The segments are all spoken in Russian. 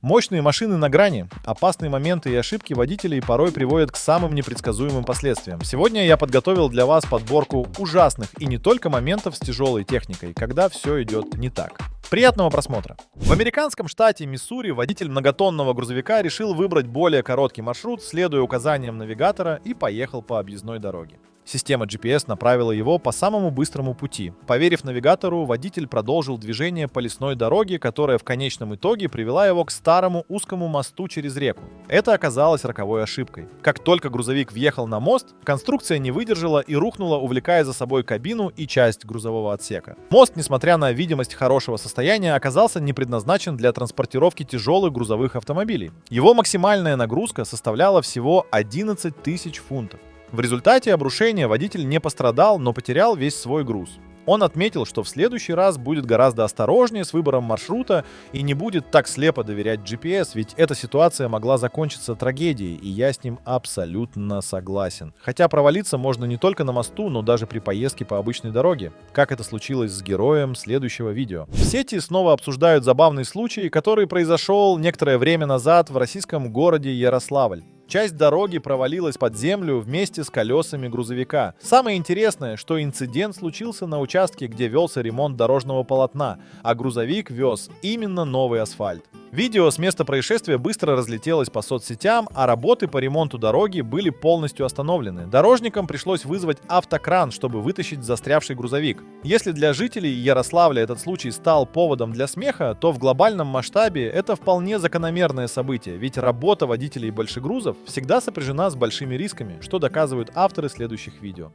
Мощные машины на грани. Опасные моменты и ошибки водителей порой приводят к самым непредсказуемым последствиям. Сегодня я подготовил для вас подборку ужасных и не только моментов с тяжелой техникой, когда все идет не так. Приятного просмотра! В американском штате Миссури водитель многотонного грузовика решил выбрать более короткий маршрут, следуя указаниям навигатора, и поехал по объездной дороге. Система GPS направила его по самому быстрому пути. Поверив навигатору, водитель продолжил движение по лесной дороге, которая в конечном итоге привела его к старому узкому мосту через реку. Это оказалось роковой ошибкой. Как только грузовик въехал на мост, конструкция не выдержала и рухнула, увлекая за собой кабину и часть грузового отсека. Мост, несмотря на видимость хорошего состояния, оказался не предназначен для транспортировки тяжелых грузовых автомобилей. Его максимальная нагрузка составляла всего 11 тысяч фунтов. В результате обрушения водитель не пострадал, но потерял весь свой груз. Он отметил, что в следующий раз будет гораздо осторожнее с выбором маршрута и не будет так слепо доверять GPS, ведь эта ситуация могла закончиться трагедией, и я с ним абсолютно согласен. Хотя провалиться можно не только на мосту, но даже при поездке по обычной дороге, как это случилось с героем следующего видео. В сети снова обсуждают забавный случай, который произошел некоторое время назад в российском городе Ярославль. Часть дороги провалилась под землю вместе с колесами грузовика. Самое интересное, что инцидент случился на участке, где велся ремонт дорожного полотна, а грузовик вез именно новый асфальт. Видео с места происшествия быстро разлетелось по соцсетям, а работы по ремонту дороги были полностью остановлены. Дорожникам пришлось вызвать автокран, чтобы вытащить застрявший грузовик. Если для жителей Ярославля этот случай стал поводом для смеха, то в глобальном масштабе это вполне закономерное событие, ведь работа водителей большегрузов всегда сопряжена с большими рисками, что доказывают авторы следующих видео.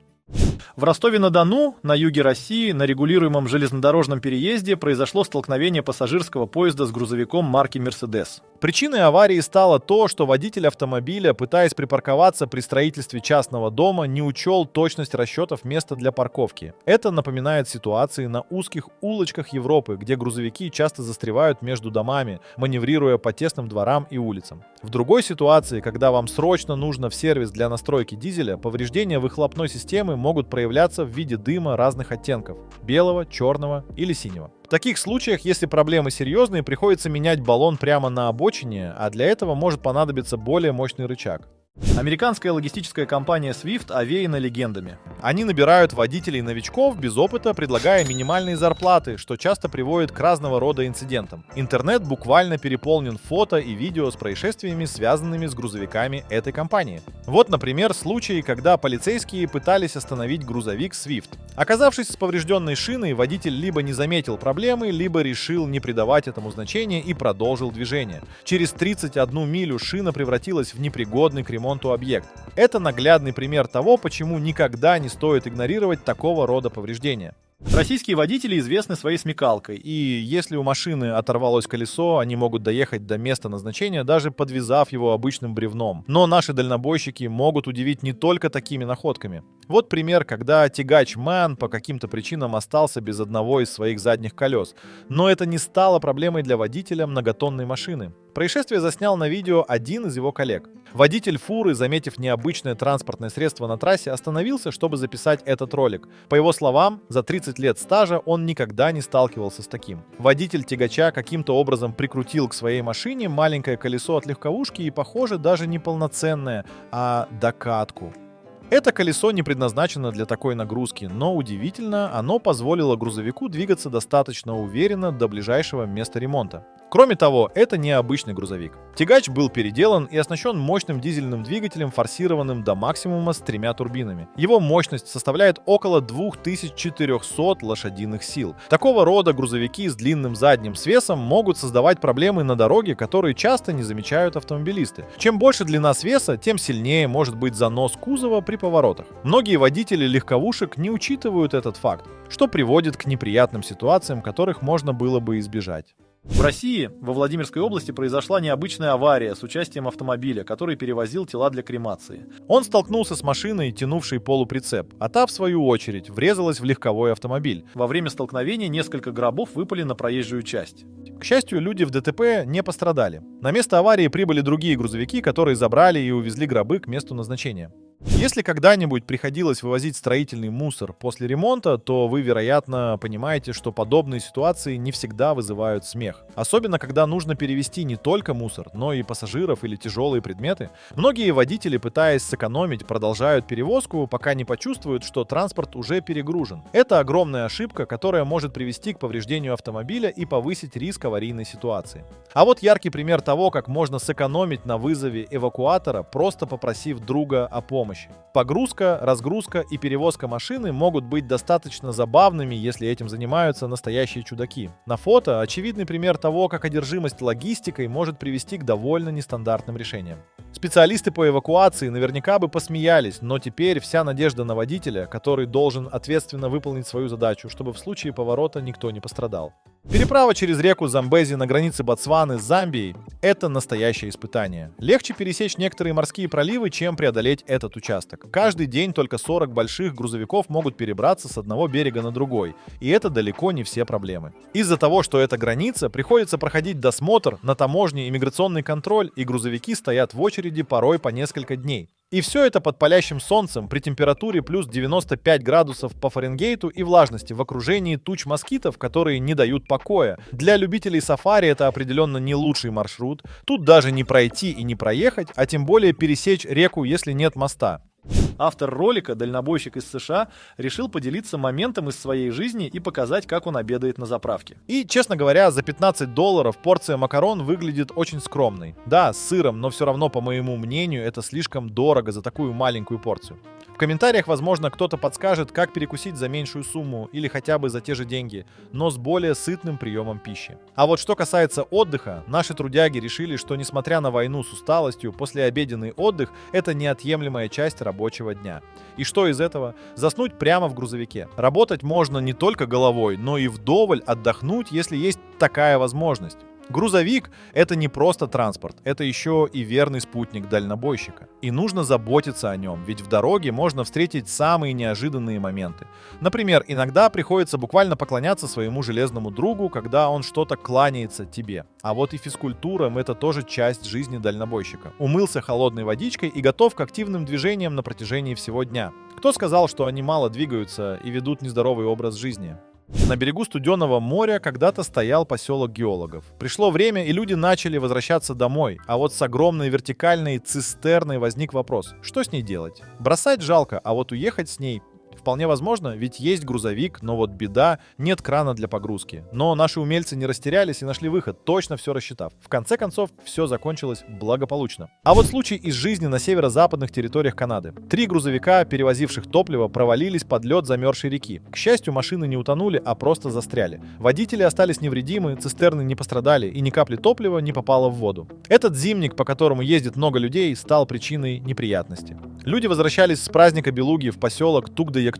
В Ростове-на-Дону, на юге России, на регулируемом железнодорожном переезде произошло столкновение пассажирского поезда с грузовиком марки «Мерседес». Причиной аварии стало то, что водитель автомобиля, пытаясь припарковаться при строительстве частного дома, не учел точность расчетов места для парковки. Это напоминает ситуации на узких улочках Европы, где грузовики часто застревают между домами, маневрируя по тесным дворам и улицам. В другой ситуации, когда вам срочно нужно в сервис для настройки дизеля, повреждения выхлопной системы могут проявляться в виде дыма разных оттенков – белого, черного или синего. В таких случаях, если проблемы серьезные, приходится менять баллон прямо на обочине, а для этого может понадобиться более мощный рычаг. Американская логистическая компания Swift овеяна легендами. Они набирают водителей-новичков без опыта, предлагая минимальные зарплаты, что часто приводит к разного рода инцидентам. Интернет буквально переполнен фото и видео с происшествиями, связанными с грузовиками этой компании. Вот, например, случай, когда полицейские пытались остановить грузовик Swift. Оказавшись с поврежденной шиной, водитель либо не заметил проблемы, либо решил не придавать этому значения и продолжил движение. Через 31 милю шина превратилась в непригодный к ремонту объект. Это наглядный пример того, почему никогда не стоит игнорировать такого рода повреждения. Российские водители известны своей смекалкой, и если у машины оторвалось колесо, они могут доехать до места назначения, даже подвязав его обычным бревном. Но наши дальнобойщики могут удивить не только такими находками. Вот пример, когда тягач MAN по каким-то причинам остался без одного из своих задних колес. Но это не стало проблемой для водителя многотонной машины. Происшествие заснял на видео один из его коллег. Водитель фуры, заметив необычное транспортное средство на трассе, остановился, чтобы записать этот ролик. По его словам, за 30 лет стажа он никогда не сталкивался с таким. Водитель тягача каким-то образом прикрутил к своей машине маленькое колесо от легковушки и, похоже, даже не полноценное, а докатку. Это колесо не предназначено для такой нагрузки, но удивительно, оно позволило грузовику двигаться достаточно уверенно до ближайшего места ремонта. Кроме того, это не обычный грузовик. Тягач был переделан и оснащен мощным дизельным двигателем, форсированным до максимума с 3 турбинами. Его мощность составляет около 2400 лошадиных сил. Такого рода грузовики с длинным задним свесом могут создавать проблемы на дороге, которые часто не замечают автомобилисты. Чем больше длина свеса, тем сильнее может быть занос кузова при поворотах. Многие водители легковушек не учитывают этот факт, что приводит к неприятным ситуациям, которых можно было бы избежать. В России, во Владимирской области, произошла необычная авария с участием автомобиля, который перевозил тела для кремации. Он столкнулся с машиной, тянувшей полуприцеп, а та, в свою очередь, врезалась в легковой автомобиль. Во время столкновения несколько гробов выпали на проезжую часть. К счастью, люди в ДТП не пострадали. На место аварии прибыли другие грузовики, которые забрали и увезли гробы к месту назначения. Если когда-нибудь приходилось вывозить строительный мусор после ремонта, то вы, вероятно, понимаете, что подобные ситуации не всегда вызывают смех. Особенно, когда нужно перевезти не только мусор, но и пассажиров или тяжелые предметы. Многие водители, пытаясь сэкономить, продолжают перевозку, пока не почувствуют, что транспорт уже перегружен. Это огромная ошибка, которая может привести к повреждению автомобиля и повысить риск аварийной ситуации. А вот яркий пример того, как можно сэкономить на вызове эвакуатора, просто попросив друга о помощи. Погрузка, разгрузка и перевозка машины могут быть достаточно забавными, если этим занимаются настоящие чудаки. На фото очевидный пример того, как одержимость логистикой может привести к довольно нестандартным решениям. Специалисты по эвакуации наверняка бы посмеялись, но теперь вся надежда на водителя, который должен ответственно выполнить свою задачу, чтобы в случае поворота никто не пострадал. Переправа через реку Замбези на границе Ботсваны с Замбией – это настоящее испытание. Легче пересечь некоторые морские проливы, чем преодолеть этот участок. Каждый день только 40 больших грузовиков могут перебраться с одного берега на другой, и это далеко не все проблемы. Из-за того, что это граница, приходится проходить досмотр, на таможне иммиграционный контроль, и грузовики стоят в очереди порой по несколько дней. И все это под палящим солнцем при температуре плюс 95 градусов по Фаренгейту и влажности в окружении туч москитов, которые не дают покоя. Для любителей сафари это определенно не лучший маршрут. Тут даже не пройти и не проехать, а тем более пересечь реку, если нет моста. Автор ролика, дальнобойщик из США, решил поделиться моментом из своей жизни и показать, как он обедает на заправке. И, честно говоря, за $15 порция макарон выглядит очень скромной. Да, с сыром, но все равно, по моему мнению, это слишком дорого за такую маленькую порцию. В комментариях, возможно, кто-то подскажет, как перекусить за меньшую сумму или хотя бы за те же деньги, но с более сытным приемом пищи. А вот что касается отдыха, наши трудяги решили, что несмотря на войну с усталостью, послеобеденный отдых – это неотъемлемая часть рабочего дня. И что из этого? Заснуть прямо в грузовике. Работать можно не только головой, но и вдоволь отдохнуть, если есть такая возможность. Грузовик – это не просто транспорт, это еще и верный спутник дальнобойщика. И нужно заботиться о нем, ведь в дороге можно встретить самые неожиданные моменты. Например, иногда приходится буквально поклоняться своему железному другу, когда он что-то кланяется тебе. А вот и физкультура – это тоже часть жизни дальнобойщика. Умылся холодной водичкой и готов к активным движениям на протяжении всего дня. Кто сказал, что они мало двигаются и ведут нездоровый образ жизни? На берегу Студенного моря когда-то стоял поселок геологов. Пришло время, и люди начали возвращаться домой. А вот с огромной вертикальной цистерной возник вопрос: что с ней делать? Бросать жалко, а вот уехать с ней вполне возможно, ведь есть грузовик, но вот беда, нет крана для погрузки. Но наши умельцы не растерялись и нашли выход, точно все рассчитав. В конце концов, все закончилось благополучно. А вот случай из жизни на северо-западных территориях Канады. 3 грузовика, перевозивших топливо, провалились под лед замерзшей реки. К счастью, машины не утонули, а просто застряли. Водители остались невредимы, цистерны не пострадали, и ни капли топлива не попало в воду. Этот зимник, по которому ездит много людей, стал причиной неприятности. Люди возвращались с праздника Белуги в поселок Тук-де-Яктук,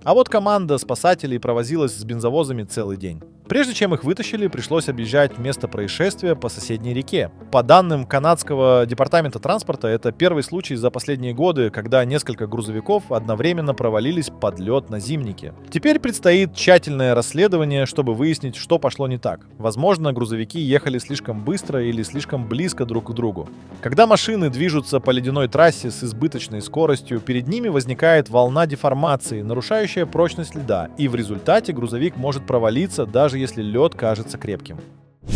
а вот команда спасателей провозилась с бензовозами целый день. Прежде чем их вытащили, пришлось объезжать место происшествия по соседней реке. По данным канадского департамента транспорта, это первый случай за последние годы, когда несколько грузовиков одновременно провалились под лед на зимнике. Теперь предстоит тщательное расследование, чтобы выяснить, что пошло не так. Возможно, грузовики ехали слишком быстро или слишком близко друг к другу. Когда машины движутся по ледяной трассе с избыточной скоростью, перед ними возникает волна деформации, нарушающая прочность льда, и в результате грузовик может провалиться, даже если лед кажется крепким.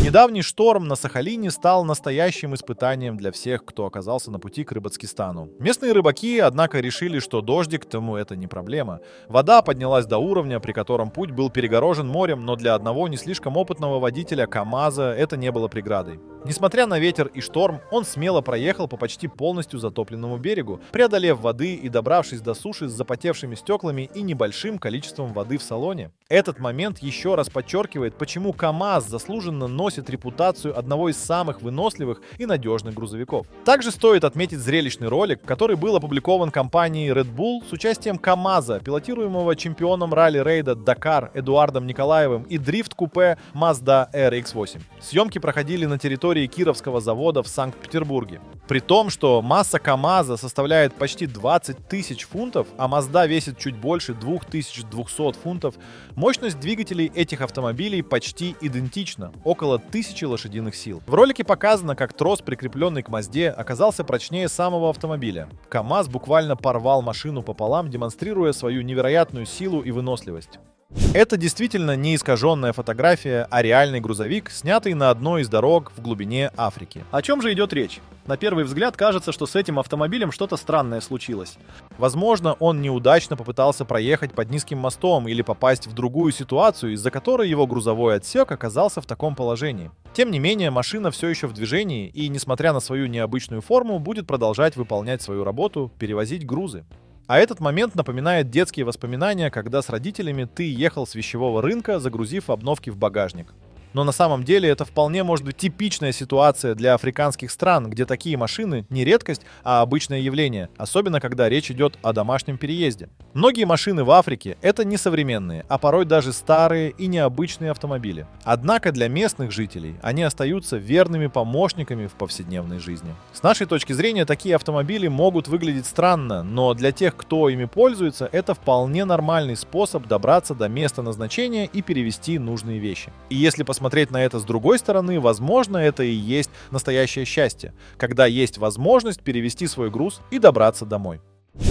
Недавний шторм на Сахалине стал настоящим испытанием для всех, кто оказался на пути к Рыбацкистану. Местные рыбаки, однако, решили, что дождик тому это не проблема. Вода поднялась до уровня, при котором путь был перегорожен морем, но для одного не слишком опытного водителя КАМАЗа это не было преградой. Несмотря на ветер и шторм, он смело проехал по почти полностью затопленному берегу, преодолев воды и добравшись до суши с запотевшими стеклами и небольшим количеством воды в салоне. Этот момент еще раз подчеркивает, почему КАМАЗ заслуженно носит репутацию одного из самых выносливых и надежных грузовиков. Также стоит отметить зрелищный ролик, который был опубликован компанией Red Bull с участием КАМАЗа, пилотируемого чемпионом ралли-рейда Дакар Эдуардом Николаевым, и дрифт-купе Mazda RX-8. Съемки проходили на территории территории Кировского завода в Санкт-Петербурге. При том, что масса КАМАЗа составляет почти 20 тысяч фунтов, а Мазда весит чуть больше 2200 фунтов, мощность двигателей этих автомобилей почти идентична, около 1000 лошадиных сил. В ролике показано, как трос, прикрепленный к Мазде, оказался прочнее самого автомобиля. КАМАЗ буквально порвал машину пополам, демонстрируя свою невероятную силу и выносливость. Это действительно не искаженная фотография, а реальный грузовик, снятый на одной из дорог в глубине Африки. О чем же идет речь? На первый взгляд кажется, что с этим автомобилем что-то странное случилось. Возможно, он неудачно попытался проехать под низким мостом или попасть в другую ситуацию, из-за которой его грузовой отсек оказался в таком положении. Тем не менее, машина все еще в движении и, несмотря на свою необычную форму, будет продолжать выполнять свою работу, перевозить грузы. А этот момент напоминает детские воспоминания, когда с родителями ты ехал с вещевого рынка, загрузив обновки в багажник. Но на самом деле это вполне может быть типичная ситуация для африканских стран, где такие машины не редкость, а обычное явление, особенно когда речь идет о домашнем переезде. Многие машины в Африке — это не современные, а порой даже старые и необычные автомобили. Однако для местных жителей они остаются верными помощниками в повседневной жизни. С нашей точки зрения, такие автомобили могут выглядеть странно, но для тех, кто ими пользуется, это вполне нормальный способ добраться до места назначения и перевезти нужные вещи. И если посмотреть на это с другой стороны, возможно, это и есть настоящее счастье, когда есть возможность перевести свой груз и добраться домой.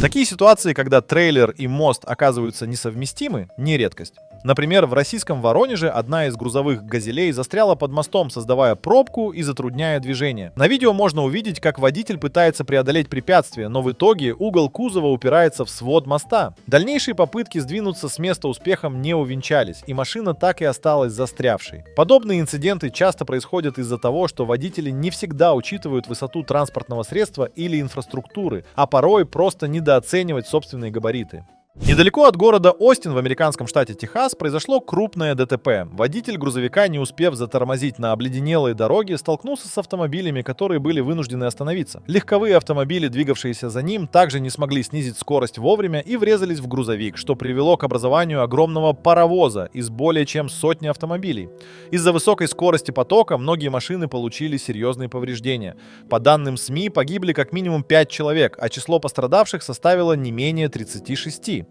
Такие ситуации, когда трейлер и мост оказываются несовместимы, не редкость. Например, в российском Воронеже одна из грузовых «Газелей» застряла под мостом, создавая пробку и затрудняя движение. На видео можно увидеть, как водитель пытается преодолеть препятствие, но в итоге угол кузова упирается в свод моста. Дальнейшие попытки сдвинуться с места успехом не увенчались, и машина так и осталась застрявшей. Подобные инциденты часто происходят из-за того, что водители не всегда учитывают высоту транспортного средства или инфраструктуры, а порой просто недооценивают собственные габариты. Недалеко от города Остин в американском штате Техас произошло крупное ДТП. Водитель грузовика, не успев затормозить на обледенелой дороге, столкнулся с автомобилями, которые были вынуждены остановиться. Легковые автомобили, двигавшиеся за ним, также не смогли снизить скорость вовремя и врезались в грузовик, что привело к образованию огромного паровоза из более чем сотни автомобилей. Из-за высокой скорости потока многие машины получили серьезные повреждения. По данным СМИ, погибли как минимум 5 человек, а число пострадавших составило не менее 36.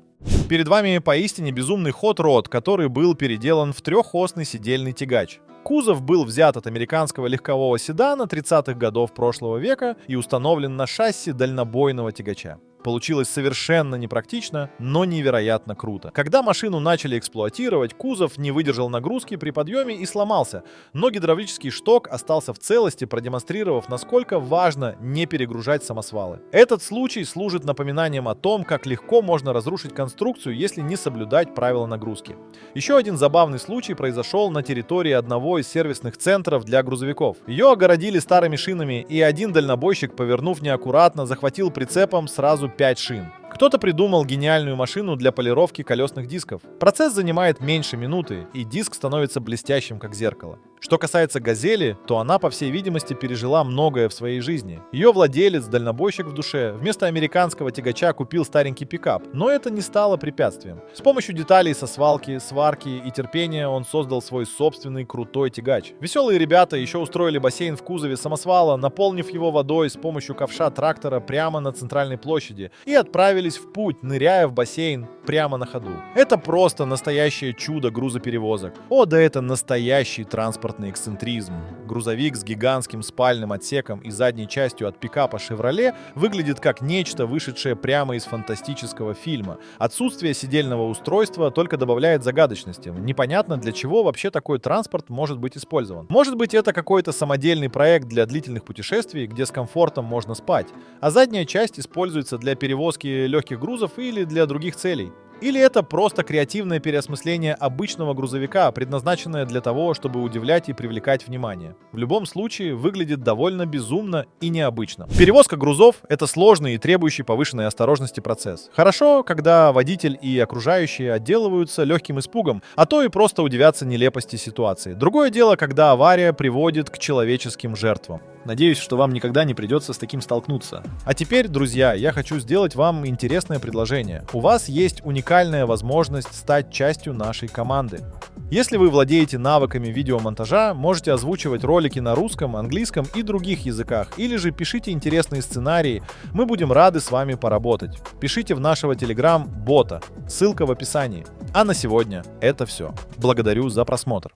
Перед вами поистине безумный Hot Rod, который был переделан в трехосный сидельный тягач. Кузов был взят от американского легкового седана 30-х годов прошлого века и установлен на шасси дальнобойного тягача. Получилось совершенно непрактично, но невероятно круто. Когда машину начали эксплуатировать, кузов не выдержал нагрузки при подъеме и сломался, но гидравлический шток остался в целости, продемонстрировав, насколько важно не перегружать самосвалы. Этот случай служит напоминанием о том, как легко можно разрушить конструкцию, если не соблюдать правила нагрузки. Еще один забавный случай произошел на территории одного из сервисных центров для грузовиков. Ее огородили старыми шинами, и один дальнобойщик, повернув неаккуратно, захватил прицепом сразу 5 шин. Кто-то придумал гениальную машину для полировки колесных дисков. Процесс занимает меньше минуты, и диск становится блестящим, как зеркало. Что касается «Газели», то она, по всей видимости, пережила многое в своей жизни. Ее владелец, дальнобойщик в душе, вместо американского тягача купил старенький пикап, но это не стало препятствием. С помощью деталей со свалки, сварки и терпения он создал свой собственный крутой тягач. Веселые ребята еще устроили бассейн в кузове самосвала, наполнив его водой с помощью ковша трактора прямо на центральной площади, и отправились в путь, ныряя в бассейн прямо на ходу. Это просто настоящее чудо грузоперевозок. О, да это настоящий транспортный эксцентризм. Грузовик с гигантским спальным отсеком и задней частью от пикапа Chevrolet выглядит как нечто, вышедшее прямо из фантастического фильма. Отсутствие сидельного устройства только добавляет загадочности. Непонятно, для чего вообще такой транспорт может быть использован. Может быть, это какой-то самодельный проект для длительных путешествий, где с комфортом можно спать, а задняя часть используется для перевозки легких грузов или для других целей. Или это просто креативное переосмысление обычного грузовика, предназначенное для того, чтобы удивлять и привлекать внимание. В любом случае, выглядит довольно безумно и необычно. Перевозка грузов — это сложный и требующий повышенной осторожности процесс. Хорошо, когда водитель и окружающие отделываются легким испугом, а то и просто удивятся нелепости ситуации. Другое дело, когда авария приводит к человеческим жертвам. Надеюсь, что вам никогда не придется с таким столкнуться. А теперь, друзья, я хочу сделать вам интересное предложение. У вас есть уникальный уникальная возможность стать частью нашей команды. Если вы владеете навыками видеомонтажа, можете озвучивать ролики на русском, английском и других языках, или же пишите интересные сценарии, мы будем рады с вами поработать. Пишите в нашего Telegram-бота, ссылка в описании. А на сегодня это все. Благодарю за просмотр.